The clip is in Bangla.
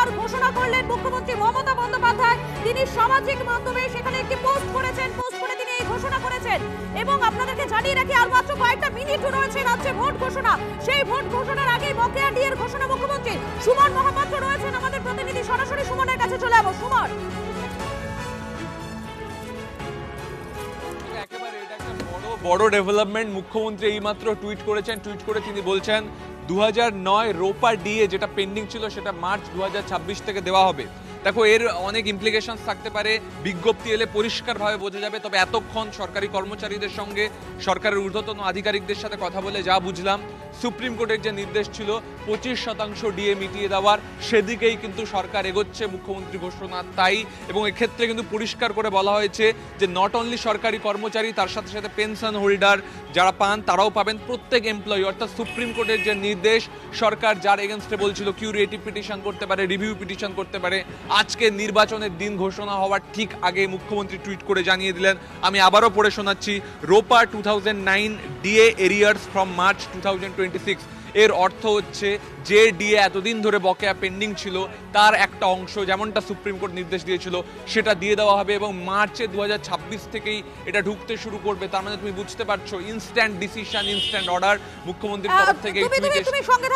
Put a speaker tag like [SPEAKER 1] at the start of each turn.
[SPEAKER 1] এবার ঘোষণা করলেন মুখ্যমন্ত্রী মমতা বন্দ্যোপাধ্যায়। তিনি সামাজিক মাধ্যমে সেখানে একটি পোস্ট করেছেন, পোস্ট করে তিনি এই ঘোষণা করেছেন। এবং আপনাদেরকে জানিয়ে রাখি আর মাত্র কয়েকটা মিনিট রয়েছে রাজ্যে ভোট ঘোষণা। সেই ভোট ঘোষণার আগেই বকেয়া ডিএর ঘোষণা মুখ্যমন্ত্রী। সুমন মহাপাত্র রয়েছেন আমাদের প্রতিনিধি, সরাসরি সুমনের কাছে চলে যাবো। সুমন,
[SPEAKER 2] বড় ডেভেলপমেন্ট, মুখ্যমন্ত্রী এইমাত্র টুইট করেছেন। টুইট করে তিনি বলছেন 2009 রোপা ডিএ যেটা পেন্ডিং ছিল সেটা মার্চ 2026 থেকে দেওয়া হবে। দেখো, এর অনেক ইমপ্লিকেশনস থাকতে পারে, বিজ্ঞপ্তি এলে পরিষ্কারভাবে বোঝা যাবে। তবে এতক্ষণ সরকারি কর্মচারীদের সঙ্গে সরকারের ঊর্ধ্বতন আধিকারিকদের সাথে কথা বলে যা বুঝলাম, সুপ্রিম কোর্টের যে নির্দেশ ছিল 25% ডিএ মিটিয়ে দেওয়ার, সেদিকেই কিন্তু সরকার এগোচ্ছে, মুখ্যমন্ত্রী ঘোষণা তাই। এবং এক্ষেত্রে কিন্তু পরিষ্কার করে বলা হয়েছে যে নট অনলি সরকারি কর্মচারী, তার সাথে সাথে পেনশন হোল্ডার যারা পান তারাও পাবেন, প্রত্যেক এমপ্লয়ি। অর্থাৎ সুপ্রিম কোর্টের যে নির্দেশ, সরকার যার এগেনস্টে বলছিল কিউরেটিভ পিটিশন করতে পারে, রিভিউ পিটিশন করতে পারে, আজকে নির্বাচনের দিন ঘোষণা হওয়ার ঠিক আগে মুখ্যমন্ত্রী টুইট করে জানিয়ে দিলেন। আমি আবারও পড়ে শোনাচ্ছি, রোপা 2009 ডিএ এরিয়ার্স ফ্রম মার্চ 2026। এর অর্থ হচ্ছে যে ডিএ এতদিন ধরে বকেয়া পেন্ডিং ছিল তার একটা অংশ, যেমনটা সুপ্রিম কোর্ট নির্দেশ দিয়েছিল, সেটা দিয়ে দেওয়া হবে এবং মার্চে 2026 থেকেই এটা ঢুকতে শুরু করবে। তার মানে তুমি বুঝতে পারছো, ইনস্ট্যান্ট ডিসিশন, ইনস্ট্যান্ট অর্ডার মুখ্যমন্ত্রীর তরফ থেকে।
[SPEAKER 1] তুমি সঙ্গে